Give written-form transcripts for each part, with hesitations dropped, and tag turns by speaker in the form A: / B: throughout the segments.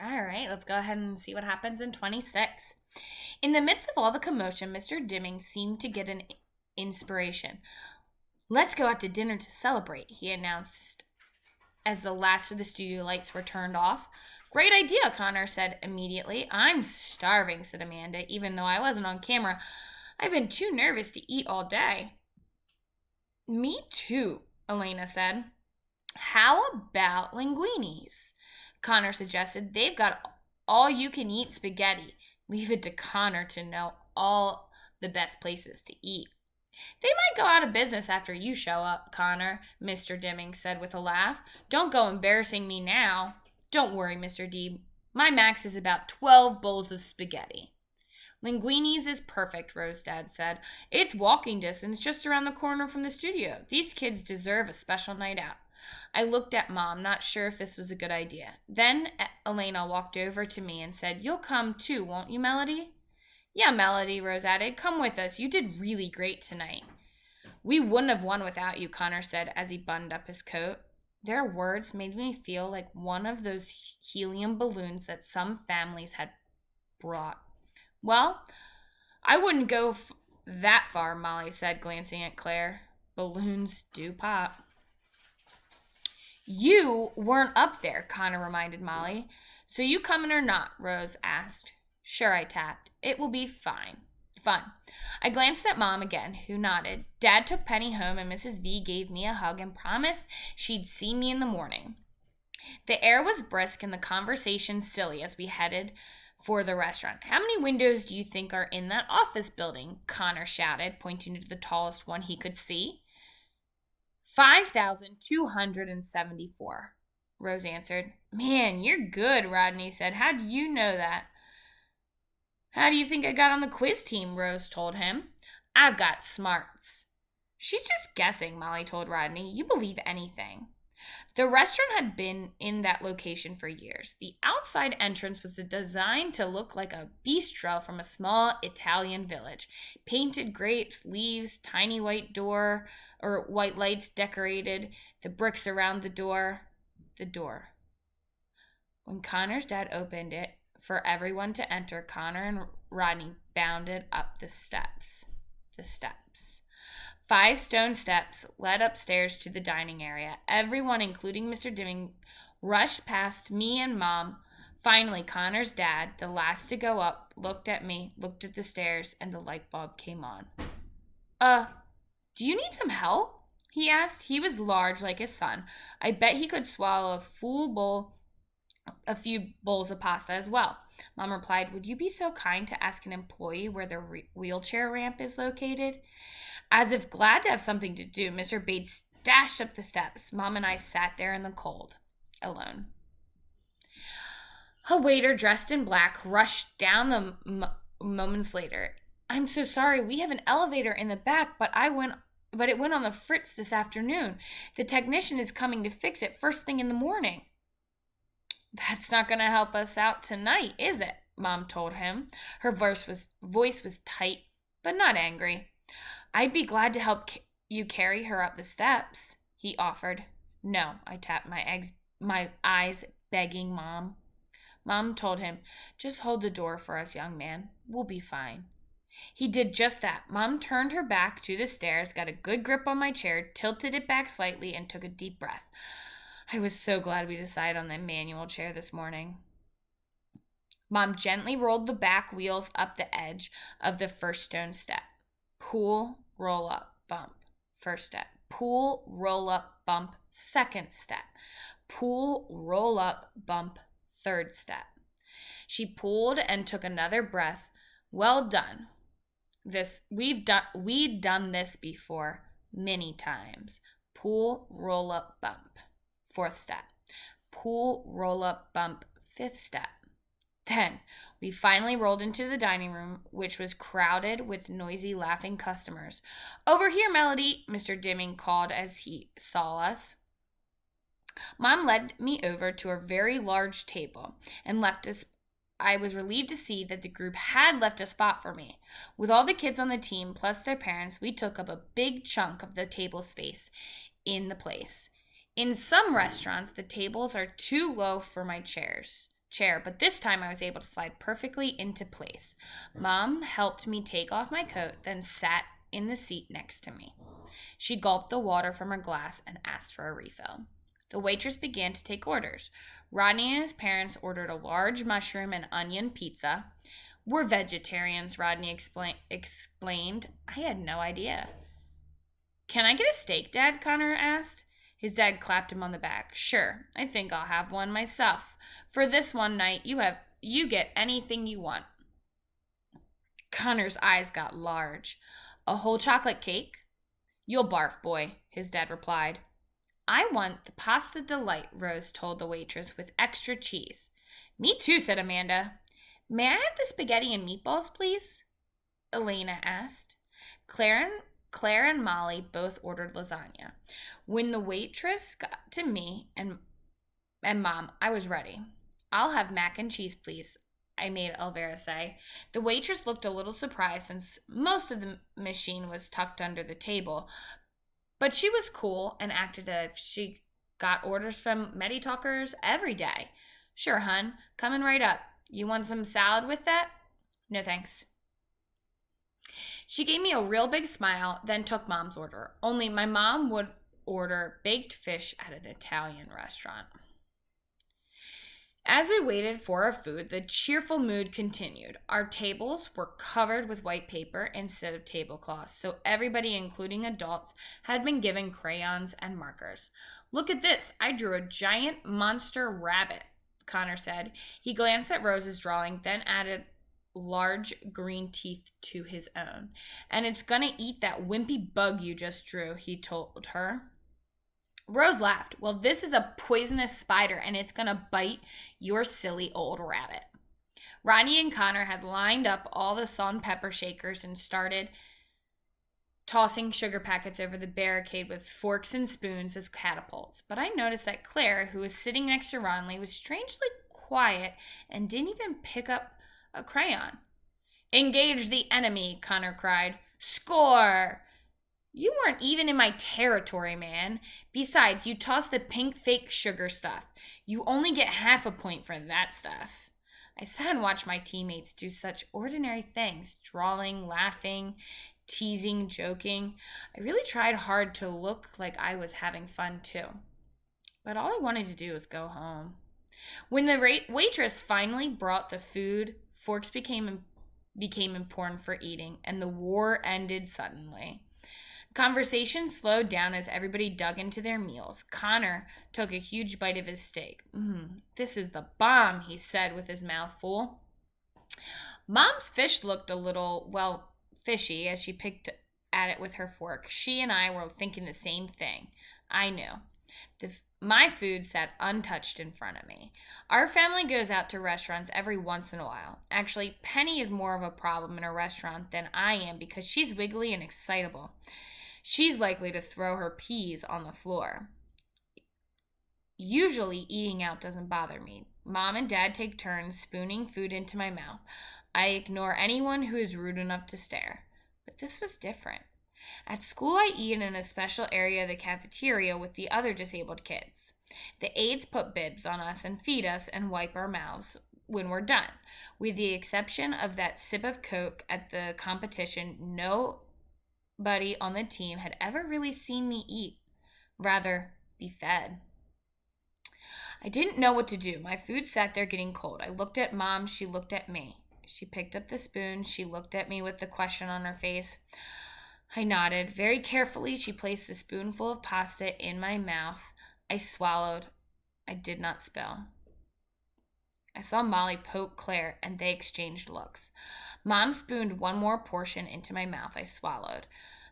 A: All right, let's go ahead and see what happens in 26. In the midst of all the commotion, Mr. Dimming seemed to get an inspiration. Let's go out to dinner to celebrate, he announced as the last of the studio lights were turned off. Great idea, Connor said immediately. I'm starving, said Amanda, even though I wasn't on camera. I've been too nervous to eat all day. Me too, Elena said. How about linguinis? Connor suggested. They've got all you can eat spaghetti. Leave it to Connor to know all the best places to eat. They might go out of business after you show up, Connor, Mr. Dimming said with a laugh. Don't go embarrassing me now. Don't worry, Mr. D. My max is about 12 bowls of spaghetti. Linguini's is perfect, Rose Dad said. It's walking distance just around the corner from the studio. These kids deserve a special night out. I looked at Mom, not sure if this was a good idea. Then Elena walked over to me and said, You'll come too, won't you, Melody? Yeah, Melody, Rose added. Come with us. You did really great tonight. We wouldn't have won without you, Connor said as he buttoned up his coat. Their words made me feel like one of those helium balloons that some families had brought. Well, I wouldn't go that far, Molly said, glancing at Claire. Balloons do pop. You weren't up there, Connor reminded Molly. So you coming or not? Rose asked. Sure, I tapped. It will be fine. Fun. I glanced at Mom again, who nodded. Dad took Penny home, and Mrs. V gave me a hug and promised she'd see me in the morning. The air was brisk and the conversation silly as we headed for the restaurant. How many windows do you think are in that office building? Connor shouted, pointing to the tallest one he could see. 5,274, Rose answered. Man, you're good, Rodney said. How do you know that? How do you think I got on the quiz team? Rose told him. I've got smarts. She's just guessing, Molly told Rodney. You believe anything. The restaurant had been in that location for years. The outside entrance was designed to look like a bistro from a small Italian village. Painted grapes, leaves, tiny white door or white lights decorated the bricks around the door. The door. When Connor's dad opened it for everyone to enter, Connor and Rodney bounded up the steps. The steps. 5 stone steps led upstairs to the dining area. Everyone, including Mr. Dimming, rushed past me and Mom. Finally, Connor's dad, the last to go up, looked at me, looked at the stairs, and the light bulb came on. Do you need some help? He asked. He was large like his son. I bet he could swallow a few bowls of pasta as well. Mom replied, Would you be so kind to ask an employee where the wheelchair ramp is located? As if glad to have something to do, Mr. Bates dashed up the steps. Mom and I sat there in the cold, alone. A waiter dressed in black rushed down moments later. I'm so sorry. We have an elevator in the back, but it went on the fritz this afternoon. The technician is coming to fix it first thing in the morning. That's not going to help us out tonight, is it? Mom told him. Her voice was tight, but not angry. I'd be glad to help you carry her up the steps, he offered. No, I tapped my eyes, begging Mom. Mom told him, Just hold the door for us, young man. We'll be fine. He did just that. Mom turned her back to the stairs, got a good grip on my chair, tilted it back slightly, and took a deep breath. I was so glad we decided on the manual chair this morning. Mom gently rolled the back wheels up the edge of the first stone step. Pull, roll up, bump. First step. Pull, roll up, bump. Second step. Pull, roll up, bump. Third step. She pulled and took another breath. Well done. We'd done this before many times. Pull, roll up, bump. Fourth step. Pull, roll up, bump. Fifth step. Then we finally rolled into the dining room, which was crowded with noisy, laughing customers. Over here, Melody, Mr. Dimming called as he saw us. Mom led me over to a very large table and left us. I was relieved to see that the group had left a spot for me. With all the kids on the team, plus their parents, we took up a big chunk of the table space in the place. In some restaurants, the tables are too low for my chairs. chair, but this time I was able to slide perfectly into place. Mom helped me take off my coat, then sat in the seat next to me. She gulped the water from her glass and asked for a refill. The waitress began to take orders. Rodney and his parents ordered a large mushroom and onion pizza. We're vegetarians, Rodney explained. I had no idea. Can I get a steak, Dad? Connor asked. His dad clapped him on the back. Sure, I think I'll have one myself. For this one night, you get anything you want. Connor's eyes got large. A whole chocolate cake? You'll barf, boy, his dad replied. I want the pasta delight, Rose told the waitress, with extra cheese. Me too, said Amanda. May I have the spaghetti and meatballs, please? Elena asked. Claire and Molly both ordered lasagna. When the waitress got to me and Mom, I was ready. I'll have mac and cheese, please, I made Elvira say. The waitress looked a little surprised since most of the machine was tucked under the table, but she was cool and acted as if she got orders from Medi-Talkers every day. Sure, hun. Coming right up. You want some salad with that? No, thanks. She gave me a real big smile, then took Mom's order. Only my mom would order baked fish at an Italian restaurant. As we waited for our food, the cheerful mood continued. Our tables were covered with white paper instead of tablecloths, so everybody, including adults, had been given crayons and markers. Look at this. I drew a giant monster rabbit, Connor said. He glanced at Rose's drawing, then added large green teeth to his own. And it's gonna eat that wimpy bug you just drew, he told her. Rose laughed. Well, this is a poisonous spider, and it's going to bite your silly old rabbit. Rodney and Connor had lined up all the salt and pepper shakers and started tossing sugar packets over the barricade with forks and spoons as catapults. But I noticed that Claire, who was sitting next to Ronley, was strangely quiet and didn't even pick up a crayon. Engage the enemy, Connor cried. Score! You weren't even in my territory, man. Besides, you tossed the pink fake sugar stuff. You only get half a point for that stuff. I sat and watched my teammates do such ordinary things, drawing, laughing, teasing, joking. I really tried hard to look like I was having fun too. But all I wanted to do was go home. When the waitress finally brought the food, forks became important for eating, and the war ended suddenly. Conversation slowed down as everybody dug into their meals. Connor took a huge bite of his steak. This is the bomb, he said with his mouth full. Mom's fish looked a little, fishy as she picked at it with her fork. She and I were thinking the same thing. I knew. My food sat untouched in front of me. Our family goes out to restaurants every once in a while. Actually, Penny is more of a problem in a restaurant than I am because she's wiggly and excitable. She's likely to throw her peas on the floor. Usually, eating out doesn't bother me. Mom and Dad take turns spooning food into my mouth. I ignore anyone who is rude enough to stare. But this was different. At school, I eat in a special area of the cafeteria with the other disabled kids. The aides put bibs on us and feed us and wipe our mouths when we're done. With the exception of that sip of Coke at the competition, nobody on the team had ever really seen me eat, rather be fed. I didn't know what to do. My food sat there getting cold. I looked at Mom. She looked at me. She picked up the spoon. She looked at me with the question on her face. I nodded. Very carefully, she placed the spoonful of pasta in my mouth. I swallowed. I did not spill. I saw Molly poke Claire, and they exchanged looks. Mom spooned one more portion into my mouth. I swallowed.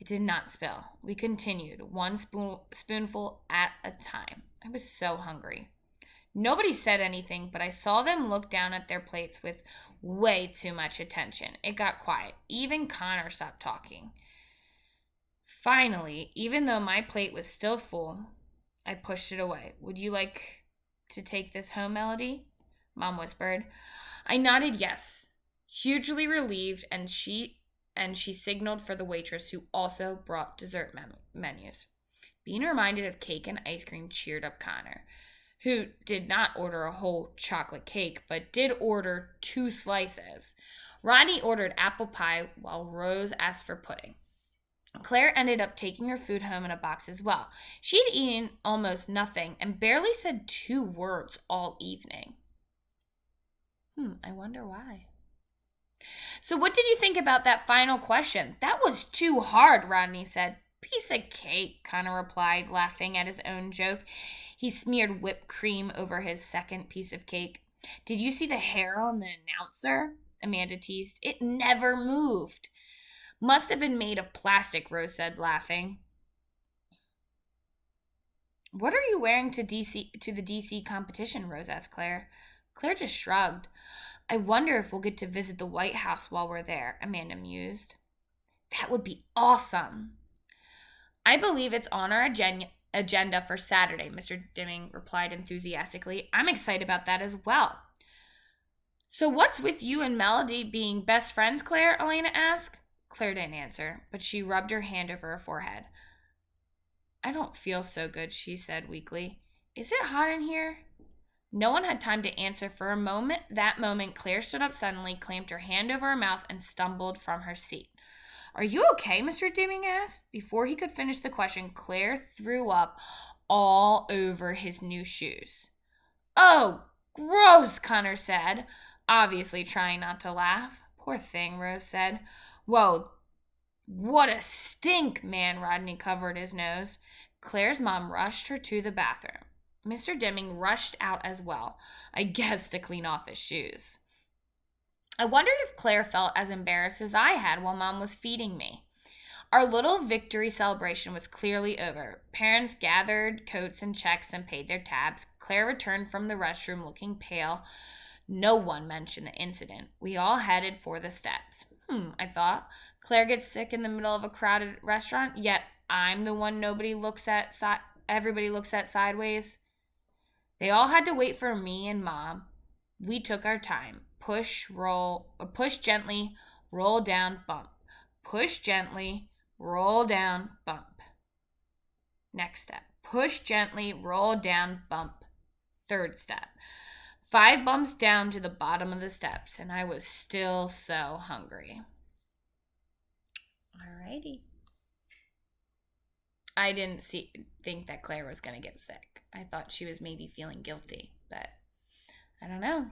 A: I did not spill. We continued, one spoonful at a time. I was so hungry. Nobody said anything, but I saw them look down at their plates with way too much attention. It got quiet. Even Connor stopped talking. Finally, even though my plate was still full, I pushed it away. Would you like to take this home, Melody? Mom whispered. I nodded yes, hugely relieved, and she signaled for the waitress, who also brought dessert menus. Being reminded of cake and ice cream cheered up Connor. who did not order a whole chocolate cake, but did order 2 slices. Rodney ordered apple pie while Rose asked for pudding. Claire ended up taking her food home in a box as well. She'd eaten almost nothing and barely said 2 words all evening. I wonder why. So what did you think about that final question? That was too hard, Rodney said. Piece of cake, Connor replied, laughing at his own joke. He smeared whipped cream over his second piece of cake. Did you see the hair on the announcer? Amanda teased. It never moved. Must have been made of plastic, Rose said, laughing. What are you wearing to the DC competition? Rose asked Claire. Claire just shrugged. I wonder if we'll get to visit the White House while we're there, Amanda mused. That would be awesome. I believe it's on our agenda for Saturday, Mr. Deming replied enthusiastically. I'm excited about that as well. So what's with you and Melody being best friends, Claire? Elena asked. Claire didn't answer, but she rubbed her hand over her forehead. I don't feel so good, she said weakly. Is it hot in here? No one had time to answer for a moment. That moment, Claire stood up suddenly, clamped her hand over her mouth, and stumbled from her seat. Are you okay? Mr. Deming asked. Before he could finish the question, Claire threw up all over his new shoes. Oh, gross, Connor said, obviously trying not to laugh. Poor thing, Rose said. Whoa, what a stink, man, Rodney covered his nose. Claire's mom rushed her to the bathroom. Mr. Deming rushed out as well, I guess to clean off his shoes. I wondered if Claire felt as embarrassed as I had while Mom was feeding me. Our little victory celebration was clearly over. Parents gathered coats and checks and paid their tabs. Claire returned from the restroom looking pale. No one mentioned the incident. We all headed for the steps. I thought. Claire gets sick in the middle of a crowded restaurant, yet I'm the one everybody looks at sideways. They all had to wait for me and Mom. We took our time. Push gently, roll down, bump. Push gently, roll down, bump. Next step. Push gently, roll down, bump. Third step. 5 bumps down to the bottom of the steps, and I was still so hungry. Alrighty. I didn't think that Claire was going to get sick. I thought she was maybe feeling guilty, but I don't know.